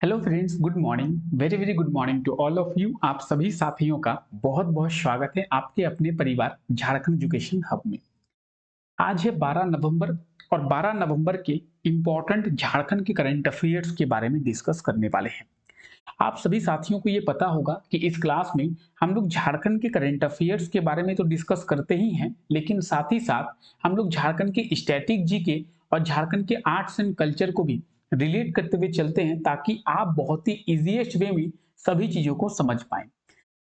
Hello friends, good morning. Very very good morning to all of you. आप सभी साथियों का बहुत बहुत स्वागत है आपके अपने परिवार झारखंड एजुकेशन हब में। आज है 12 नवंबर और 12 नवंबर के इम्पोर्टेंट झारखंड के करंट अफेयर्स के बारे में डिस्कस करने वाले हैं। आप सभी साथियों को ये पता होगा कि इस क्लास में हम लोग झारखंड के करंट अफेयर्स के बारे में तो डिस्कस करते ही हैं, लेकिन साथ ही साथ हम लोग झारखंड के स्टैटिक जीके और झारखंड के आर्ट्स एंड कल्चर को भी रिलेट करते हुए चलते हैं, ताकि आप बहुत ही इजीएस्ट वे में सभी चीजों को समझ पाएं।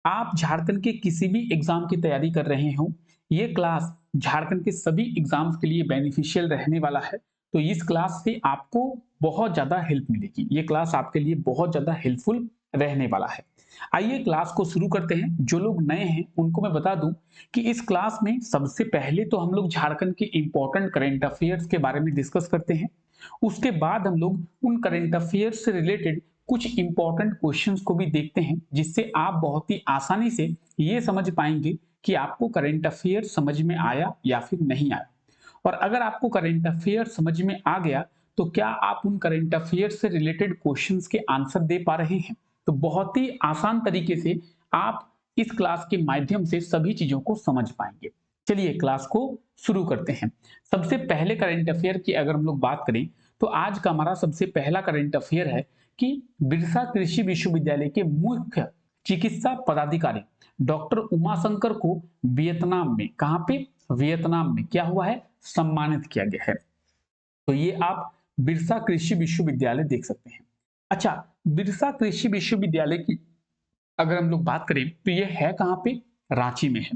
आप झारखंड के किसी भी एग्जाम की तैयारी कर रहे हो, ये क्लास झारखंड के सभी एग्जाम्स के लिए बेनिफिशियल रहने वाला है। तो इस क्लास से आपको बहुत ज्यादा हेल्प मिलेगी। ये क्लास आपके लिए बहुत ज्यादा हेल्पफुल रहने वाला है। आइए क्लास को शुरू करते हैं। जो लोग नए हैं उनको मैं बता दूं कि इस क्लास में सबसे पहले तो हम लोग झारखंड के इंपॉर्टेंट करेंट अफेयर्स के बारे में डिस्कस करते हैं। उसके बाद हम लोग उन करेंट अफेयर्स से रिलेटेड कुछ इंपॉर्टेंट क्वेश्चंस को भी देखते हैं, जिससे आप बहुत ही आसानी से ये समझ पाएंगे कि आपको करंट अफेयर समझ में आया या फिर नहीं आया। और अगर आपको करंट अफेयर समझ में आ गया तो क्या आप उन करंट अफेयर से रिलेटेड क्वेश्चंस के आंसर दे पा रहे हैं? तो बहुत ही आसान तरीके से आप इस क्लास के माध्यम से सभी चीजों को समझ पाएंगे। चलिए क्लास को शुरू करते हैं। सबसे पहले करंट अफेयर की अगर हम लोग बात करें तो आज का हमारा सबसे पहला करंट अफेयर है कि बिरसा कृषि विश्वविद्यालय के मुख्य चिकित्सा पदाधिकारी डॉक्टर उमाशंकर को वियतनाम में, कहां पे, वियतनाम में क्या हुआ है, सम्मानित किया गया है। तो ये आप बिरसा कृषि विश्वविद्यालय देख सकते हैं। अच्छा, बिरसा कृषि विश्वविद्यालय की अगर हम लोग बात करें तो ये है कहां पे, रांची में है।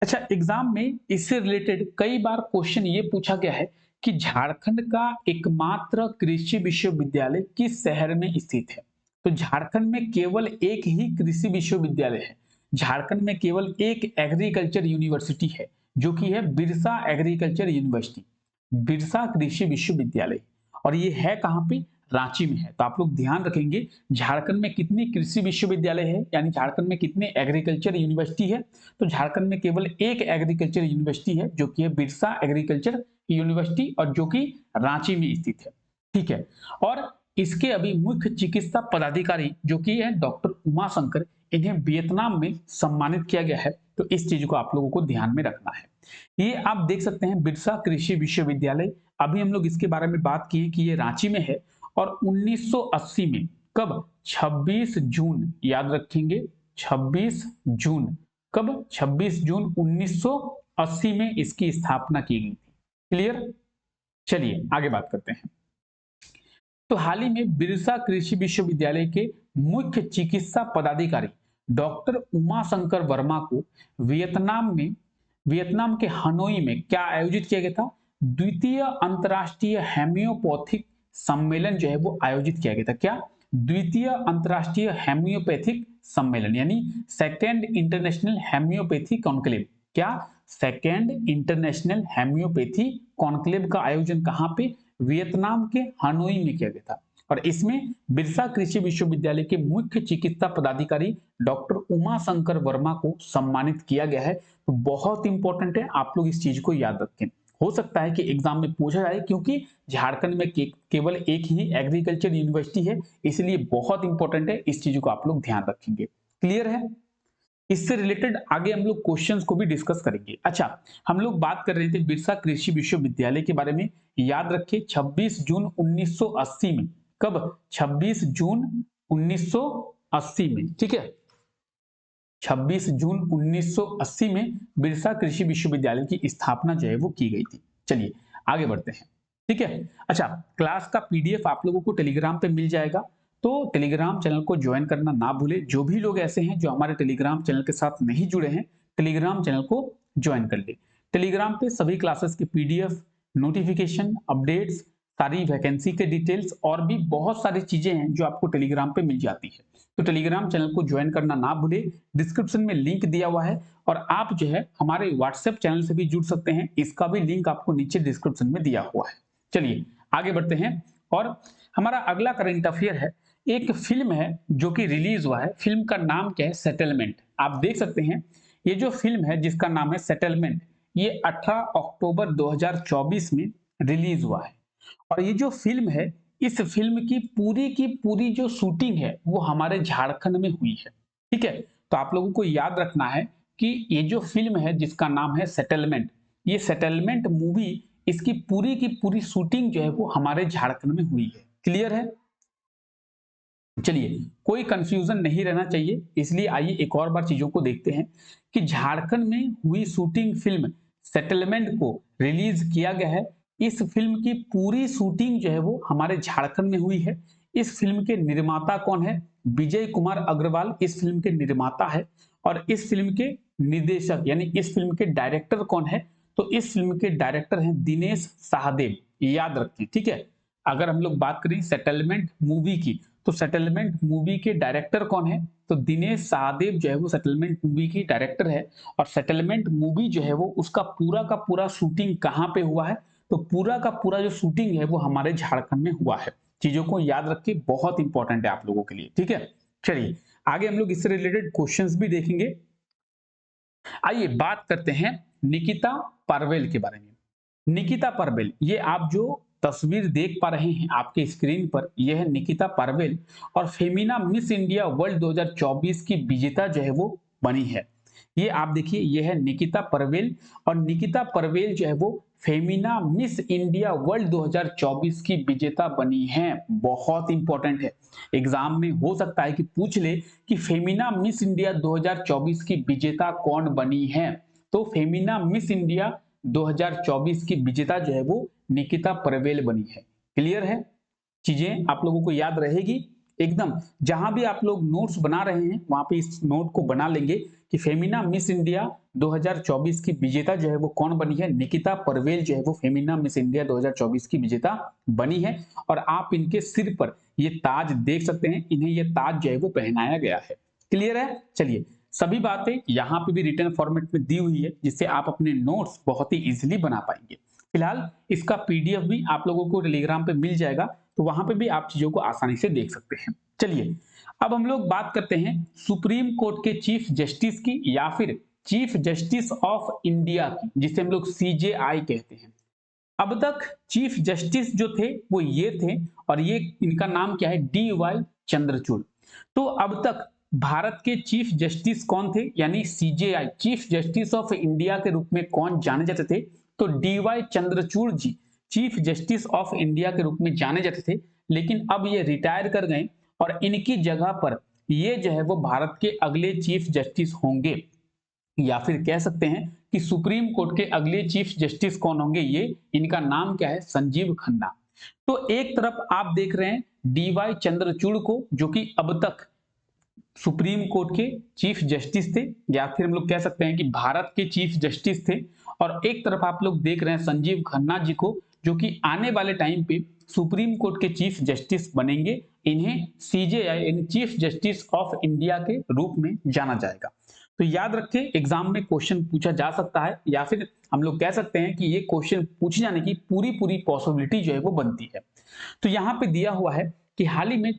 अच्छा, एग्जाम में इससे रिलेटेड कई बार क्वेश्चन ये पूछा गया है कि झारखंड का एकमात्र कृषि विश्वविद्यालय किस शहर में स्थित है? तो झारखंड में केवल एक ही कृषि विश्वविद्यालय है। झारखंड में केवल एक एग्रीकल्चर यूनिवर्सिटी है, जो कि है बिरसा एग्रीकल्चर यूनिवर्सिटी, बिरसा कृषि विश्वविद्यालय। और ये है कहां पे, रांची में है। तो आप लोग ध्यान रखेंगे झारखंड में कितनी कृषि विश्वविद्यालय है, यानी झारखंड में कितने एग्रीकल्चर यूनिवर्सिटी है। तो झारखंड में केवल एक एग्रीकल्चर यूनिवर्सिटी है, जो कि है बिरसा एग्रीकल्चर यूनिवर्सिटी, और जो कि रांची में स्थित है। ठीक है। और इसके अभी मुख्य चिकित्सा पदाधिकारी जो कि है डॉक्टर उमाशंकर, इन्हें वियतनाम में सम्मानित किया गया है। तो इस चीज को आप लोगों को ध्यान में रखना है। ये आप देख सकते हैं बिरसा कृषि विश्वविद्यालय। अभी हम लोग इसके बारे में बात किए कि ये रांची में है। और 1980 में, कब, 26 जून, याद रखेंगे 26 जून, कब, 26 जून 1980 में इसकी स्थापना की गई थी। क्लियर। चलिए आगे बात करते हैं। तो हाल ही में बिरसा कृषि विश्वविद्यालय के मुख्य चिकित्सा पदाधिकारी डॉक्टर उमाशंकर वर्मा को वियतनाम के हनोई में क्या आयोजित किया गया था, द्वितीय अंतरराष्ट्रीय हेम्योपैथिक सम्मेलन जो है वो आयोजित किया गया था। क्या, द्वितीय अंतरराष्ट्रीय हेम्योपैथिक सम्मेलन, यानी सेकेंड इंटरनेशनल हेम्योपैथी कॉन्क्लेव। क्या, सेकेंड इंटरनेशनल हेम्योपैथी कॉन्क्लेव का आयोजन कहां पे, वियतनाम के हनोई में किया गया था। और इसमें बिरसा कृषि विश्वविद्यालय के मुख्य चिकित्सा पदाधिकारी डॉक्टर उमाशंकर वर्मा को सम्मानित किया गया है। तो बहुत इंपॉर्टेंट है, आप लोग इस चीज को याद रखें। हो सकता है कि एग्जाम में पूछा जाए, क्योंकि झारखंड में केवल एक ही एग्रीकल्चर यूनिवर्सिटी है, इसलिए बहुत इंपॉर्टेंट है, इस चीज को आप लोग ध्यान रखेंगे। क्लियर है। इससे रिलेटेड आगे हम लोग क्वेश्चंस को भी डिस्कस करेंगे। अच्छा, हम लोग बात कर रहे थे बिरसा कृषि विश्वविद्यालय के बारे में। याद रखिए 26 जून 1980 में, कब, 26 जून 1980 में। ठीक है, 26 जून 1980 में बिरसा कृषि विश्वविद्यालय की स्थापना जो है वो की गई थी। चलिए आगे बढ़ते हैं। ठीक है। अच्छा, क्लास का पीडीएफ आप लोगों को टेलीग्राम पे मिल जाएगा, तो टेलीग्राम चैनल को ज्वाइन करना ना भूले। जो भी लोग ऐसे हैं जो हमारे टेलीग्राम चैनल के साथ नहीं जुड़े हैं, टेलीग्राम चैनल को ज्वाइन कर ले। टेलीग्राम पे सभी क्लासेस के पीडीएफ, नोटिफिकेशन, अपडेट्स, सारी वैकेंसी के डिटेल्स और भी बहुत सारी चीजें हैं जो आपको टेलीग्राम पे मिल जाती है। तो टेलीग्राम चैनल को ज्वाइन करना ना भूले, डिस्क्रिप्शन में लिंक दिया हुआ है। और आप जो है हमारे व्हाट्सएप चैनल से भी जुड़ सकते हैं, इसका भी लिंक आपको नीचे डिस्क्रिप्शन में दिया हुआ है। चलिए आगे बढ़ते हैं। और हमारा अगला करंट अफेयर है, एक फिल्म है जो कि रिलीज हुआ है। फिल्म का नाम क्या है, सेटलमेंट। आप देख सकते हैं ये जो फिल्म है जिसका नाम है सेटलमेंट, ये 18 अक्टूबर 2024 में रिलीज हुआ है। और ये जो फिल्म है इस फिल्म की पूरी जो शूटिंग है वो हमारे झारखंड में हुई है। ठीक है, तो आप लोगों को याद रखना है कि ये जो फिल्म है जिसका नाम है सेटलमेंट, ये सेटलमेंट मूवी, इसकी पूरी की पूरी शूटिंग जो है वो हमारे झारखंड में हुई है। क्लियर है? चलिए, कोई कंफ्यूजन नहीं रहना चाहिए, इसलिए आइए एक और बार चीजों को देखते हैं कि झारखंड में हुई शूटिंग फिल्म सेटलमेंट को रिलीज किया गया है। इस फिल्म की पूरी शूटिंग जो है वो हमारे झारखंड में हुई है। इस फिल्म के निर्माता कौन है? विजय कुमार अग्रवाल इस फिल्म के निर्माता है। और इस फिल्म के निर्देशक यानी इस फिल्म के डायरेक्टर कौन है? तो इस फिल्म के डायरेक्टर हैं दिनेश सहदेव। याद रखें, ठीक है। अगर हम लोग बात करें सेटलमेंट मूवी की, तो सेटलमेंट मूवी के डायरेक्टर कौन है? तो दिनेश सहदेव जो है वो सेटलमेंट मूवी की डायरेक्टर है। और सेटलमेंट मूवी जो है वो उसका पूरा का पूरा शूटिंग कहाँ पे हुआ है? तो पूरा का पूरा जो शूटिंग है वो हमारे झारखंड में हुआ है। चीजों को याद रखिए, बहुत इंपॉर्टेंट है आप लोगों के लिए। ठीक है, चलिए आगे हम लोग इससे रिलेटेड क्वेश्चंस भी देखेंगे। आइए बात करते हैं निकिता पार्वेल के बारे में। निकिता पार्वेल, ये आप जो तस्वीर देख पा रहे हैं आपके स्क्रीन पर, यह है निकिता पार्वेल। और फेमिना मिस इंडिया वर्ल्ड 2024 की विजेता जो है वो बनी है। ये आप देखिए, यह है निकिता पार्वेल। और निकिता पार्वेल जो है वो फेमिना मिस इंडिया वर्ल्ड 2024 की विजेता बनी है। बहुत इंपॉर्टेंट है, एग्जाम में हो सकता है कि पूछ ले कि फेमिना मिस इंडिया 2024 की विजेता कौन बनी है। तो फेमिना मिस इंडिया 2024 की विजेता जो है वो निकिता पार्वेल बनी है। क्लियर है? चीजें आप लोगों को याद रहेगी एकदम। जहां भी आप लोग नोट्स बना रहे हैं वहां पे इस नोट को बना लेंगे कि फेमिना मिस इंडिया 2024 की विजेता जो है वो कौन बनी है? निकिता पार्वेल जो है वो फेमिना मिस इंडिया 2024 की विजेता बनी है। और आप इनके सिर पर ये ताज देख सकते हैं, इन्हें ये ताज जो है वो पहनाया गया है। क्लियर है? चलिए, सभी बातें यहाँ पे भी रिटर्न फॉर्मेट में दी हुई है, जिससे आप अपने नोट्स बहुत ही इजीली बना पाएंगे। फिलहाल इसका पीडीएफ भी आप लोगों को टेलीग्राम पे मिल जाएगा, तो वहां पे भी आप चीजों को आसानी से देख सकते हैं। चलिए, अब हम लोग बात करते हैं सुप्रीम कोर्ट के चीफ जस्टिस की, या फिर चीफ जस्टिस ऑफ इंडिया की, जिसे हम लोग सीजेआई कहते हैं। अब तक चीफ जस्टिस जो थे वो ये थे, और ये इनका नाम क्या है? D Y Chandrachud. तो अब तक भारत के चीफ जस्टिस कौन थे? यानी CJI chief justice of India के रूप में कौन जाने जाते थे? तो D Y Chandrachud ji chief justice of India के रूप में जाने जाते थे। लेकिन अब ये रिटायर कर गए, और इनकी जगह पर ये जो है वो भारत के अगले चीफ जस्टिस होंगे। या फिर कह सकते हैं कि सुप्रीम कोर्ट के अगले चीफ जस्टिस कौन होंगे? ये इनका नाम क्या है? संजीव खन्ना। तो एक तरफ आप देख रहे हैं डी वाई चंद्रचूड़ को, जो कि अब तक सुप्रीम कोर्ट के चीफ जस्टिस थे, या फिर हम लोग कह सकते हैं कि भारत के चीफ जस्टिस थे। और एक तरफ आप लोग देख रहे हैं संजीव खन्ना जी को, जो कि आने वाले टाइम पे सुप्रीम कोर्ट के चीफ जस्टिस बनेंगे। इन्हें CJI chief justice of India के रूप में जाना जाएगा। तो याद रखें, एग्जाम में क्वेश्चन पूछा जा सकता है, या फिर हम लोग कह सकते हैं कि ये क्वेश्चन पूछे जाने की पूरी पूरी पॉसिबिलिटी जो है वो बनती है। तो यहाँ पे दिया हुआ है कि हाल ही में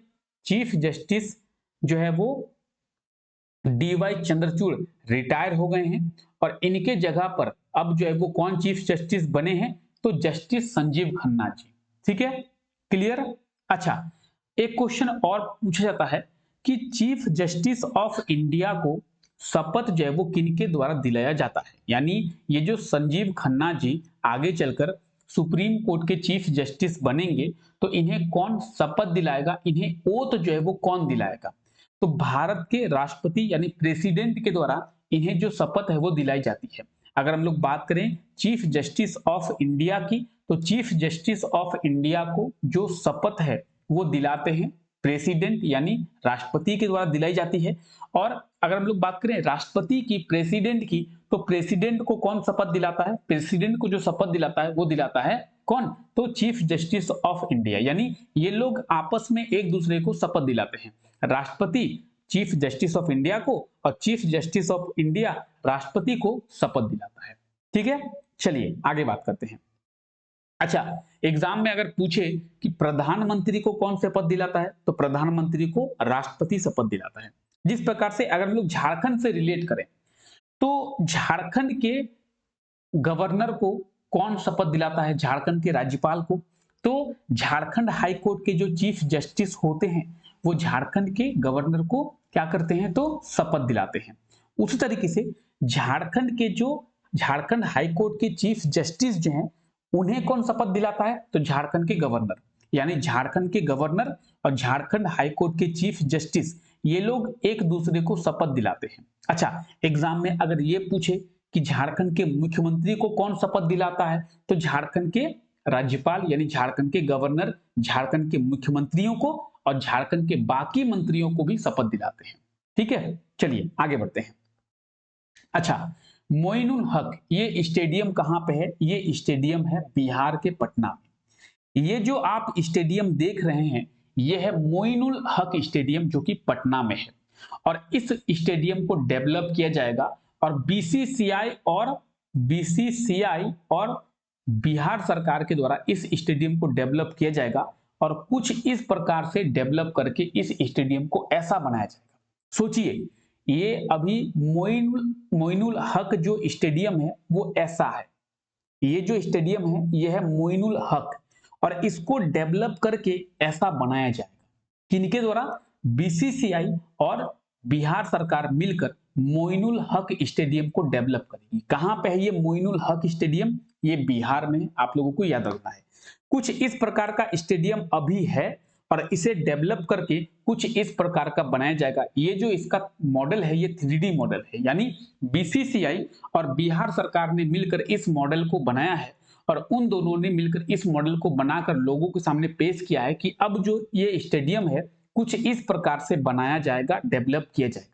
चीफ जस्टिस जो है वो डी वाई चंद्रचूड़ रिटायर हो गए हैं, और इनके जगह पर अब जो है वो कौन चीफ जस्टिस बने हैं? तो जस्टिस संजीव खन्ना जी। ठीक है, क्लियर? अच्छा, एक क्वेश्चन और पूछा जाता है कि चीफ जस्टिस ऑफ इंडिया को शपथ जो है वो किनके द्वारा दिलाया जाता है? यानी ये जो संजीव खन्ना जी आगे चलकर सुप्रीम कोर्ट के चीफ जस्टिस बनेंगे, तो इन्हें कौन शपथ दिलाएगा? इन्हें ओथ जो है वो कौन दिलाएगा? तो भारत के राष्ट्रपति यानी प्रेसिडेंट के द्वारा इन्हें जो शपथ है वो दिलाई जाती है। अगर हम लोग बात करें चीफ जस्टिस ऑफ इंडिया की, तो चीफ जस्टिस ऑफ इंडिया को जो शपथ है वो दिलाते हैं प्रेसिडेंट यानी राष्ट्रपति के द्वारा दिलाई जाती है। और अगर हम लोग बात करें राष्ट्रपति की, प्रेसिडेंट की, तो प्रेसिडेंट को कौन शपथ दिलाता है? प्रेसिडेंट को जो शपथ दिलाता है वो दिलाता है कौन? तो चीफ जस्टिस ऑफ इंडिया। यानी ये लोग आपस में एक दूसरे को शपथ दिलाते हैं, राष्ट्रपति चीफ जस्टिस ऑफ इंडिया को, और चीफ जस्टिस ऑफ इंडिया राष्ट्रपति को शपथ दिलाता है। ठीक है, चलिए आगे बात करते हैं। अच्छा, एग्जाम में अगर पूछे कि प्रधानमंत्री को कौन शपथ दिलाता है, तो प्रधानमंत्री को राष्ट्रपति शपथ दिलाता है। जिस प्रकार से अगर हम लोग झारखंड से रिलेट करें, तो झारखंड के गवर्नर को कौन शपथ दिलाता है? झारखंड के राज्यपाल को। तो झारखंड हाई कोर्ट के जो चीफ जस्टिस होते हैं वो झारखंड के गवर्नर को क्या करते हैं, तो शपथ दिलाते हैं। उसी तरीके से झारखंड हाई कोर्ट के चीफ जस्टिस जो हैं उन्हें कौन शपथ दिलाता है, तो झारखंड के गवर्नर। यानी झारखंड के गवर्नर और झारखंड हाई कोर्ट के चीफ जस्टिस ये लोग एक दूसरे को शपथ दिलाते हैं। अच्छा, एग्जाम में अगर ये पूछे कि झारखंड के मुख्यमंत्री को कौन शपथ दिलाता है, तो झारखंड के राज्यपाल यानी झारखंड के गवर्नर झारखंड के मुख्यमंत्रियों को और झारखंड के बाकी मंत्रियों को भी शपथ दिलाते हैं। ठीक है, चलिए आगे बढ़ते हैं। अच्छा, मोइनुल हक ये स्टेडियम कहां पे है, ये स्टेडियम है बिहार के पटना में। ये जो आप स्टेडियम देख रहे हैं ये है मोइनुल हक स्टेडियम जो कि पटना में है, और इस स्टेडियम को डेवलप किया जाएगा और बीसीसीआई और बिहार सरकार के द्वारा इस स्टेडियम को डेवलप किया जाएगा और कुछ इस प्रकार से डेवलप करके इस स्टेडियम को ऐसा बनाया जाएगा। सोचिए, ये अभी मोइनुल हक जो स्टेडियम है वो ऐसा है, ये जो स्टेडियम है ये है मोइनुल हक, और इसको डेवलप करके ऐसा बनाया जाएगा। किनके द्वारा, बीसीसीआई और बिहार सरकार मिलकर मोइनुल हक स्टेडियम को डेवलप करेगी। कहां पे है ये मोइनुल हक स्टेडियम, ये बिहार में, आप लोगों को याद रखना है। कुछ इस प्रकार का स्टेडियम अभी है और इसे डेवलप करके कुछ इस प्रकार का बनाया जाएगा। ये जो इसका मॉडल है ये 3D मॉडल है, यानी बीसीसीआई और बिहार सरकार ने मिलकर इस मॉडल को बनाया है और उन दोनों ने मिलकर इस मॉडल को बनाकर लोगों के सामने पेश किया है कि अब जो ये स्टेडियम है कुछ इस प्रकार से बनाया जाएगा, डेवलप किया जाएगा।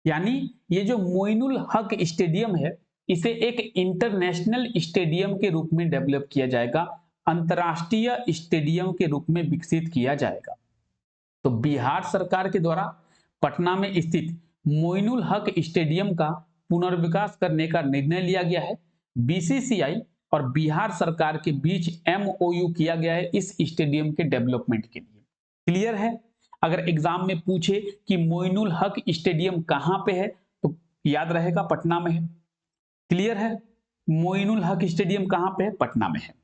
यानी ये जो मोइनुल हक स्टेडियम है इसे एक इंटरनेशनल स्टेडियम के रूप में डेवलप किया जाएगा, अंतरराष्ट्रीय स्टेडियम के रूप में विकसित किया जाएगा। तो बिहार सरकार के द्वारा पटना में स्थित मोइनुल हक स्टेडियम का पुनर्विकास करने का निर्णय लिया गया है। बीसीसीआई और बिहार सरकार के बीच एमओयू किया गया है इस स्टेडियम के डेवलपमेंट के लिए। क्लियर है? अगर एग्जाम में पूछे कि मोइनुल हक स्टेडियम कहां पे है तो याद रहेगा पटना में है। क्लियर है? मोइनुल हक स्टेडियम कहां पे है, पटना में है।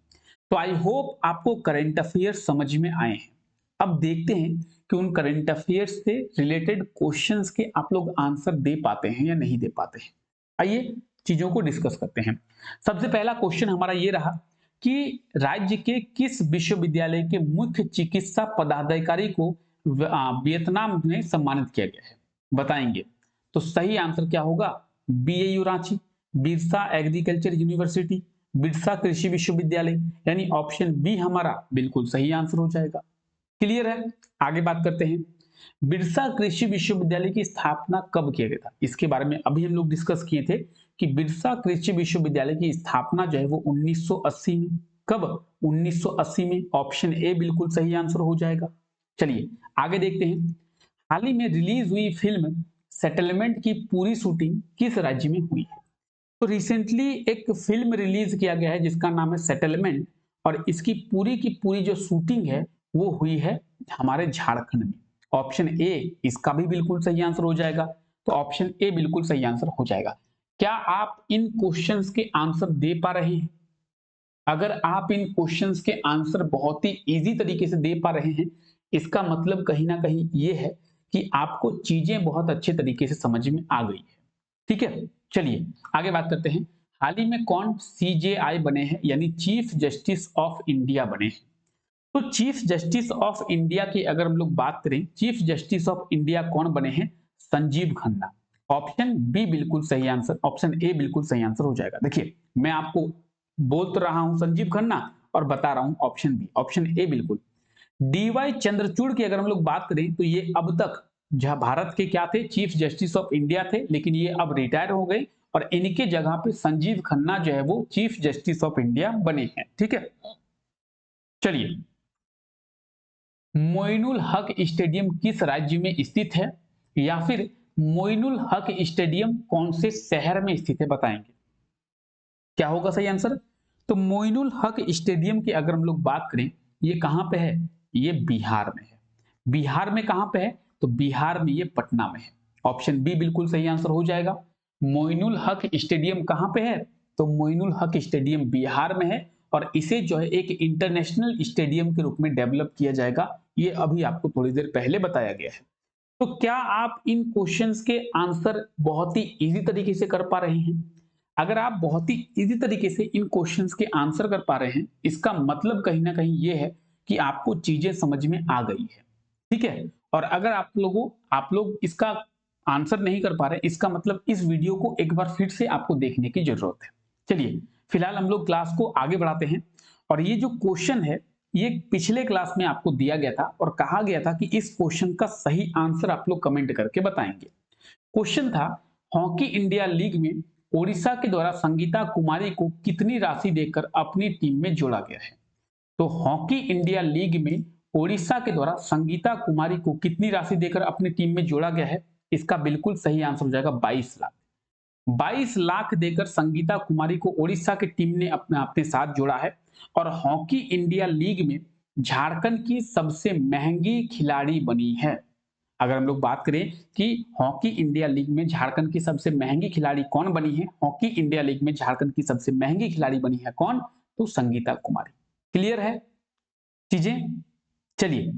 तो आई होप आपको करंट अफेयर्स समझ में आए हैं। अब देखते हैं कि उन करंट अफेयर्स से रिलेटेड क्वेश्चंस के आप लोग आंसर दे पाते हैं या नहीं दे पाते हैं। आइए चीजों को डिस्कस करते हैं। सबसे पहला क्वेश्चन हमारा ये रहा कि राज्य के किस विश्वविद्यालय के मुख्य चिकित्सा पदाधिकारी को वियतनाम में सम्मानित किया गया है, बताएंगे। तो सही आंसर क्या होगा, BAU Ranchi, Birsa agriculture university, Birsa कृषि विश्वविद्यालय, यानी ऑप्शन बी हमारा बिल्कुल सही आंसर हो जाएगा। क्लियर है? आगे बात करते हैं। बिरसा कृषि विश्वविद्यालय की स्थापना कब किया गया था, इसके बारे में अभी हम लोग डिस्कस किए थे कि बिरसा कृषि विश्वविद्यालय की स्थापना जो है वो 1980 में। कब? 1980 में। ऑप्शन ए बिल्कुल सही आंसर हो जाएगा। चलिए आगे देखते हैं। हाल ही में रिलीज हुई फिल्म सेटलमेंट की पूरी शूटिंग किस राज्य में हुई है? तो रिसेंटली एक फिल्म रिलीज किया गया है जिसका नाम है सेटलमेंट, और इसकी पूरी की पूरी जो शूटिंग है वो हुई है हमारे झारखंड में। ऑप्शन ए इसका भी बिल्कुल सही आंसर हो जाएगा। तो ऑप्शन ए बिल्कुल सही आंसर हो जाएगा। क्या आप इन क्वेश्चंस के आंसर दे पा रहे हैं? अगर आप इन क्वेश्चंस के आंसर बहुत ही इजी तरीके से दे पा रहे हैं इसका मतलब कहीं ना कहीं ये है कि आपको चीजें बहुत अच्छे तरीके से समझ में आ गई है। ठीक है, चलिए आगे बात करते हैं। हाल ही में कौन सीजेआई बने हैं, यानी चीफ जस्टिस ऑफ इंडिया बने हैं? तो चीफ जस्टिस ऑफ इंडिया की अगर हम लोग बात करें, चीफ जस्टिस ऑफ इंडिया कौन बने हैं? संजीव खन्ना। ऑप्शन बी बिल्कुल सही आंसर, ऑप्शन ए बिल्कुल सही आंसर हो जाएगा। देखिए मैं आपको बोल तो रहा हूं संजीव खन्ना और बता रहा हूं ऑप्शन बी, ऑप्शन ए बिल्कुल। डीवाई चंद्रचूड़ की अगर हम लोग बात करें तो ये अब तक जहां भारत के क्या थे, चीफ जस्टिस ऑफ इंडिया थे, लेकिन ये अब रिटायर हो गए और इनके जगह पे संजीव खन्ना जो है वो चीफ जस्टिस ऑफ इंडिया बने हैं। ठीक है, चलिए मोइनुल हक स्टेडियम किस राज्य में स्थित है, या फिर मोइनुल हक स्टेडियम कौन से शहर में स्थित है, बताएंगे। क्या होगा सही आंसर? तो मोइनुल हक स्टेडियम की अगर हम लोग बात करें ये कहां पे है, ये बिहार में है। बिहार में कहां पे है? तो बिहार में ये पटना में है। ऑप्शन बी बिल्कुल सही आंसर हो जाएगा। मोइनुल हक स्टेडियम कहां पे है? तो मोइनुल हक स्टेडियम बिहार में है और इसे जो है एक इंटरनेशनल स्टेडियम के रूप में डेवलप किया जाएगा। ये अभी आपको थोड़ी देर पहले बताया गया है। तो क्या आप इन क्वेश्चंस के आंसर बहुत ही इजी तरीके से कर पा रहे हैं? अगर आप बहुत ही इजी तरीके से इन क्वेश्चंस के आंसर कर पा रहे हैं, इसका मतलब कहीं ना कहीं ये है कि आपको चीजें समझ में आ गई है। ठीक है। और अगर आप लोग इसका आंसर नहीं कर पा रहे, इसका मतलब इस वीडियो को एक बार फिर से आपको देखने की जरूरत है। चलिए फिलहाल हम लोग क्लास को आगे बढ़ाते हैं। और ये जो क्वेश्चन है, ये पिछले क्लास में आपको दिया गया था और कहा गया था कि इस क्वेश्चन का सही आंसर आप लोग कमेंट करके बताएंगे। क्वेश्चन था, हॉकी इंडिया लीग में ओडिशा के द्वारा संगीता कुमारी को कितनी राशि देकर अपनी टीम में जोड़ा गया है? तो हॉकी इंडिया लीग में ओडिशा के द्वारा संगीता कुमारी को कितनी राशि देकर अपनी टीम में जोड़ा गया है? इसका बिल्कुल सही आंसर हो जाएगा 22 लाख। 22 लाख देकर संगीता कुमारी को ओडिशा की टीम ने अपने अपने साथ जोड़ा है। और हॉकी इंडिया लीग में झारखंड की सबसे महंगी खिलाड़ी बनी है। अगर हम लोग बात करें कि हॉकी इंडिया लीग में झारखंड की सबसे महंगी खिलाड़ी कौन बनी है, हॉकी इंडिया लीग में झारखंड की सबसे महंगी खिलाड़ी बनी है कौन? तो संगीता कुमारी। क्लियर है चीजें? चलिए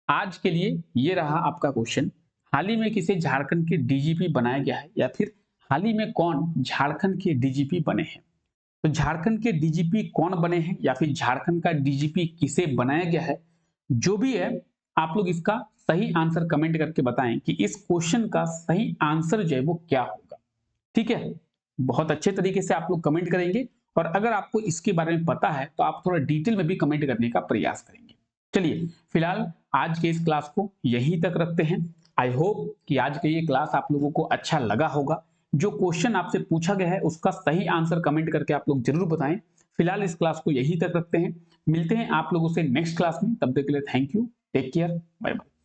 आज के लिए ये रहा आपका क्वेश्चन। हाल ही में किसे झारखंड के डीजीपी बनाया गया है, या फिर हाल ही में कौन झारखंड के डीजीपी बने हैं? तो झारखंड के डीजीपी कौन बने हैं या फिर झारखंड का डीजीपी किसे बनाया गया है, जो भी है आप लोग इसका सही आंसर कमेंट करके बताएं कि इस क्वेश्चन का सही आंसर जो है वो क्या होगा। ठीक है, बहुत अच्छे तरीके से आप लोग कमेंट करेंगे। और अगर आपको इसके बारे में पता है तो आप थोड़ा डिटेल में भी कमेंट करने का प्रयास करेंगे। चलिए फिलहाल आज के इस क्लास को यहीं तक रखते हैं। आई होप कि आज का ये क्लास आप लोगों को अच्छा लगा होगा। जो क्वेश्चन आपसे पूछा गया है उसका सही आंसर कमेंट करके आप लोग जरूर बताएं। फिलहाल इस क्लास को यहीं तक रखते हैं, मिलते हैं आप लोगों से नेक्स्ट क्लास में। तब तक के लिए thank you, take care, bye bye.